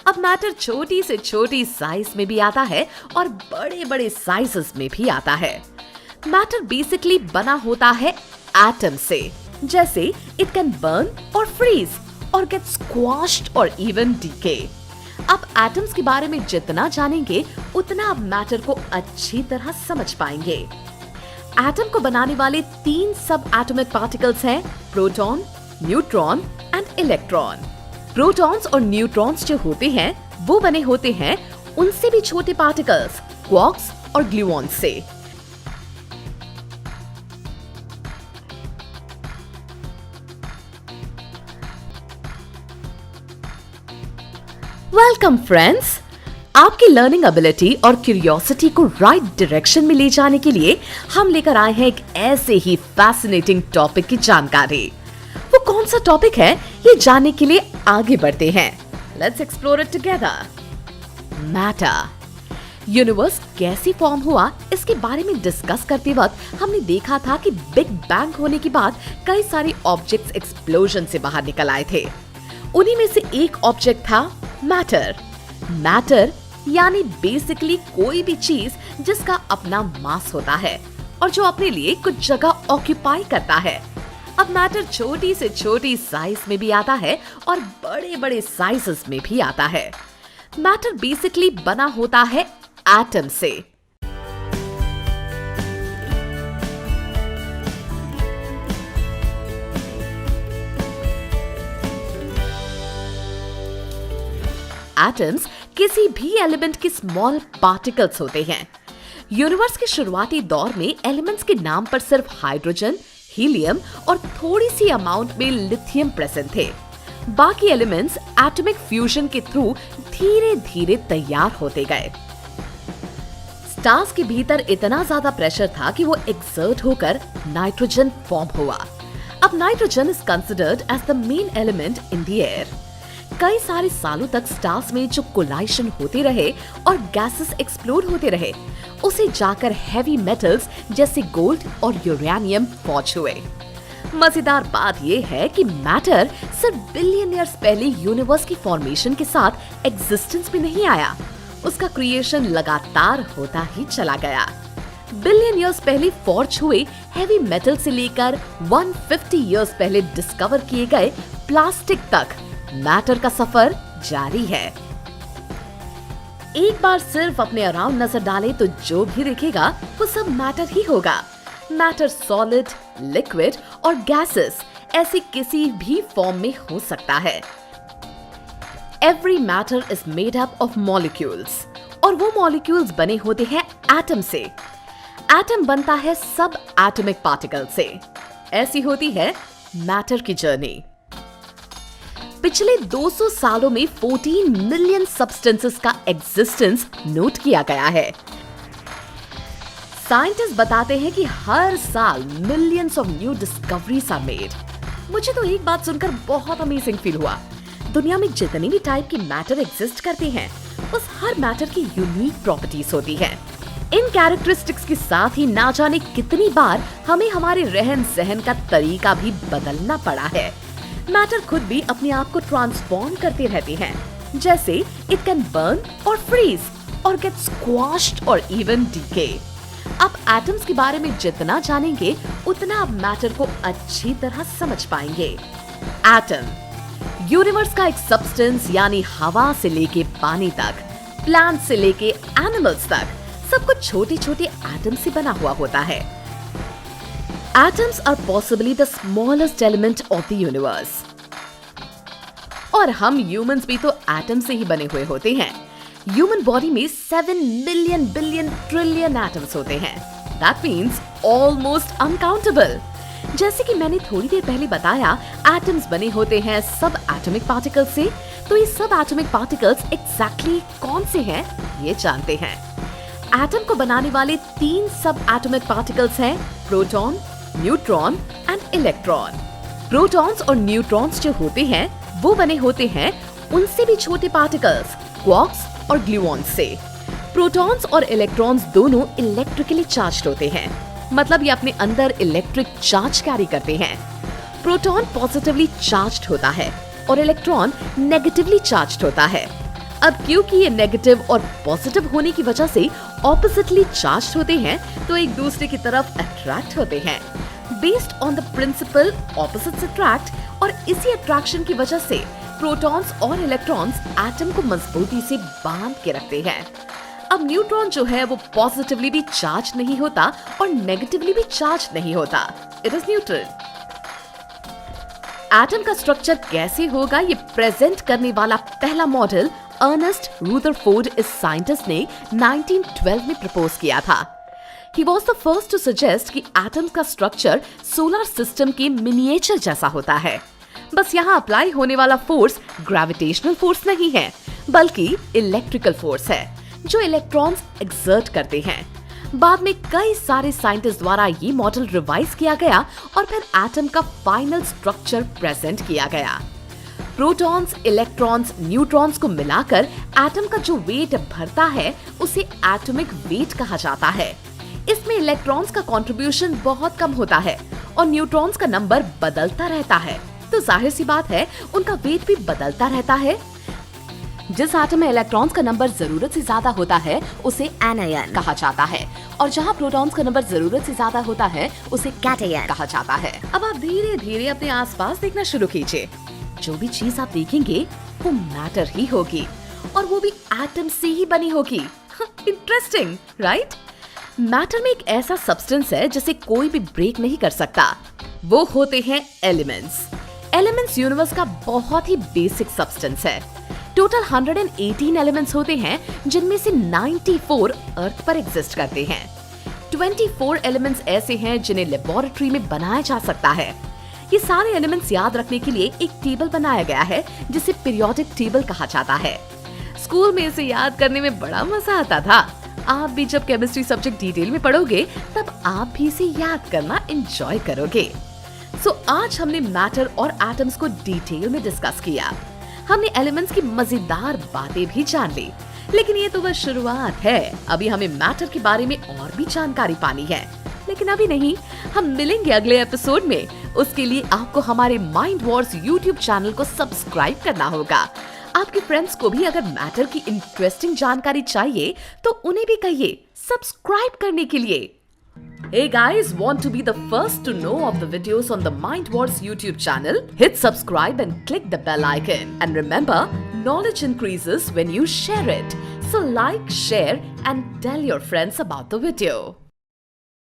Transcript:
अब मैटर छोटी से छोटी साइज में भी आता है और बड़े बड़े साइजेस में भी आता है। मैटर बेसिकली बना होता है एटम से, जैसे इट कैन बर्न और फ्रीज और गेट स्क्वॉश्ड और इवन डीके। अब एटम्स के बारे में जितना जानेंगे उतना आप मैटर को अच्छी तरह समझ पाएंगे। एटम को बनाने वाले 3 सब एटॉमिक पार्टिकल्स हैं proton, neutron and electron. Protons और न्यूट्रॉन्स जो होते हैं वो बने होते हैं उनसे भी छोटे पार्टिकल्स क्वार्क्स और ग्लूऑन्स से। वेलकम फ्रेंड्स, आपकी लर्निंग एबिलिटी और क्यूरियोसिटी को राइट डायरेक्शन में ले जाने के लिए हम लेकर आए हैं एक ऐसे ही फैसिनेटिंग टॉपिक की जानकारी। वो कौन सा टॉपिक है ये जानने के लिए आगे बढ़ते हैं। Let's explore it together. Matter. Universe कैसे फॉर्म हुआ इसके बारे में डिस्कस करते वक्त हमने देखा था कि बिग बैंग होने के बाद कई सारे ऑब्जेक्ट्स एक्सप्लोजन से बाहर निकल आए थे। उन्हीं में से एक ऑब्जेक्ट था मैटर। मैटर यानी बेसिकली कोई भी चीज जिसका अपना मास होता है और जो अपने लिए कुछ जगह ऑक्यूपाई करता है। अब मैटर छोटी से छोटी साइज में भी आता है और बड़े बड़े साइजेस में भी आता है। मैटर बेसिकली बना होता है एटम से। एटम्स किसी भी एलिमेंट के स्मॉल पार्टिकल्स होते हैं। यूनिवर्स के शुरुआती दौर में एलिमेंट्स के नाम पर सिर्फ हाइड्रोजन, हीलियम और थोड़ी सी अमाउंट में लिथियम प्रेजेंट थे। बाकी एलिमेंट्स एटॉमिक फ्यूजन के थ्रू धीरे धीरे तैयार होते गए। स्टार्स के भीतर इतना ज्यादा प्रेशर था कि वो एक्सर्ट होकर नाइट्रोजन फॉर्म हुआ। अब nitrogen is considered as the main element in the air. कई सारे सालों तक स्टार्स में जो कोलाइशन होते रहे और गैसेस एक्सप्लोड होते रहे, उसे जाकर हैवी मेटल्स जैसे गोल्ड और यूरेनियम फॉर्ज हुए। मजेदार बात यह है कि मैटर सिर्फ बिलियन ईयर्स पहले यूनिवर्स की फॉर्मेशन के साथ एग्जिस्टेंस में नहीं आया, उसका क्रिएशन लगातार होता ही चला गया। बिलियन ईयर्स पहले फॉर्ज हुए हैवी मेटल से लेकर 150 ईयर्स पहले डिस्कवर किए गए प्लास्टिक तक मैटर का सफर जारी है। एक बार सिर्फ अपने अराउंड नजर डालें तो जो भी दिखेगा वो सब मैटर ही होगा। मैटर सॉलिड, लिक्विड और गैसेस ऐसे किसी भी फॉर्म में हो सकता है। Every matter is made up of molecules और वो मॉलिक्यूल्स बने होते हैं एटम से। एटम बनता है सब एटॉमिक पार्टिकल से। ऐसी होती है मैटर की जर्नी। पिछले 200 सालों में 14 मिलियन सब्सटेंसेस का एग्जिस्टेंस नोट किया गया है। साइंटिस्ट बताते हैं कि हर साल millions of new discoveries are made. मुझे तो एक बात सुनकर बहुत अमेजिंग फील हुआ। दुनिया में जितने भी टाइप की मैटर एग्जिस्ट करते हैं, उस हर मैटर की यूनिक प्रॉपर्टीज होती हैं। इन कैरेक्टरिस्टिक्स के साथ ही ना जाने कितनी बार हमें हमारे रहन सहन का तरीका भी बदलना पड़ा है। मैटर खुद भी अपने आप को ट्रांसफॉर्म करते रहते हैं, जैसे इट कैन बर्न और फ्रीज और गेट स्क्वॉश्ड और इवन डीके। अब एटम्स के बारे में जितना जानेंगे उतना आप मैटर को अच्छी तरह समझ पाएंगे। एटम यूनिवर्स का एक सब्सटेंस यानी हवा से लेके पानी तक, प्लांट से लेके एनिमल्स तक, सब कुछ छोटे छोटे एटम से बना हुआ होता है। Atoms are possibly the smallest element of the universe. और हम ह्यूमंस भी तो एटम से ही बने हुए होते हैं। ह्यूमन बॉडी में 7 मिलियन बिलियन ट्रिलियन एटम्स होते हैं। That means almost uncountable. जैसे कि मैंने थोड़ी देर पहले बताया, एटम्स बने होते हैं सब एटॉमिक पार्टिकल्स से। तो ये सब एटॉमिक पार्टिकल्स एग्जैक्टली कौन से हैं ये जानते हैं। एटम को बनाने वाले 3 सब एटॉमिक पार्टिकल्स हैं proton, neutron and electron. Protons और न्यूट्रॉन्स जो होते हैं वो बने होते हैं उनसे भी छोटे पार्टिकल्स क्वार्क्स और ग्लूऑन्स से। प्रोटॉन्स और इलेक्ट्रॉन्स दोनों इलेक्ट्रिकली चार्ज्ड होते हैं, मतलब ये अपने अंदर इलेक्ट्रिक चार्ज कैरी करते हैं। प्रोटॉन पॉजिटिवली चार्ज्ड होता है और इलेक्ट्रॉन नेगेटिवली चार्ज्ड होता है। अब क्योंकि ये नेगेटिव और पॉजिटिव होने की वजह से ऑपोजिटली चार्ज होते हैं, तो एक दूसरे की तरफ अट्रैक्ट होते हैं। Based on the principle opposites attract, और इसी अट्रैक्शन की वजह से प्रोटॉन्स और इलेक्ट्रॉन्स एटम को मजबूती से बांध के रखते हैं। अब न्यूट्रॉन जो है वो पॉजिटिवली भी चार्ज नहीं होता और नेगेटिवली भी चार्ज नहीं होता, इट इज न्यूट्रल। एटम का स्ट्रक्चर कैसे होगा ये प्रेजेंट करने वाला पहला मॉडल अर्नेस्ट रुदरफोर्ड इस साइंटिस्ट ने 1912 में प्रपोज किया था। He was the first to suggest कि एटम्स का स्ट्रक्चर सोलर सिस्टम के मिनिएचर जैसा होता है। बस यहाँ अप्लाई होने वाला फोर्स ग्रेविटेशनल फोर्स नहीं है, बल्कि इलेक्ट्रिकल फोर्स है जो इलेक्ट्रॉन्स एक्सर्ट करते हैं। बाद में कई सारे साइंटिस्ट द्वारा ये मॉडल रिवाइज किया गया और फिर एटम का फाइनल स्ट्रक्चर प्रेजेंट किया गया। प्रोटॉन्स, इलेक्ट्रॉन्स, न्यूट्रॉन्स को मिलाकर एटम का जो वेट भरता है उसे एटॉमिक वेट कहा जाता है। इसमें इलेक्ट्रॉन्स का कंट्रीब्यूशन बहुत कम होता है और न्यूट्रॉन्स का नंबर बदलता रहता है, तो जाहिर सी बात है उनका वेट भी बदलता रहता है। जिस एटम में इलेक्ट्रॉन्स का नंबर जरूरत से ज्यादा होता है उसे एनायन कहा जाता है, और जहां प्रोटॉन्स का नंबर जरूरत से ज्यादा होता है उसे कैटायन कहा जाता है। अब आप धीरे धीरे अपने आसपास देखना शुरू कीजिए। जो भी चीज आप देखेंगे वो मैटर ही होगी, और वो भी एटम से ही बनी होगी। Interesting, right? मैटर में एक ऐसा सब्सटेंस है जिसे कोई भी ब्रेक नहीं कर सकता। वो होते हैं एलिमेंट्स। एलिमेंट्स यूनिवर्स का बहुत ही बेसिक सब्सटेंस है। टोटल 118 एलिमेंट्स होते हैं, जिनमें से 94 अर्थ पर एग्जिस्ट करते हैं। 24 एलिमेंट्स ऐसे हैं जिन्हें लेबोरेटरी में बनाया जा सकता है। ये सारे एलिमेंट्स याद रखने के लिए एक टेबल बनाया गया है जिसे पीरियोडिक टेबल कहा जाता है। स्कूल में इसे याद करने में बड़ा मजा आता था। आप भी जब केमिस्ट्री सब्जेक्ट डिटेल में पढ़ोगे तब आप भी इसे याद करना एंजॉय करोगे। सो आज हमने मैटर और एटम्स को डिटेल में डिस्कस किया। हमने एलिमेंट्स की मजेदार बातें भी जान ली, लेकिन ये तो बस शुरुआत है। अभी हमें मैटर के बारे में और भी जानकारी पानी है, लेकिन अभी नहीं, हम मिलेंगे अगले एपिसोड में। उसके लिए आपको हमारे माइंड वॉर्स यूट्यूब चैनल को सब्सक्राइब करना होगा। आपके फ्रेंड्स को भी अगर मैटर की इंटरेस्टिंग जानकारी चाहिए तो उन्हें भी कहिए सब्सक्राइब करने के लिए। Hey guys, want to be the first to know of the videos on the Mind Wars YouTube channel? Hit subscribe and click the bell icon. And remember, knowledge increases when you share it. So like, share and tell your friends about the video.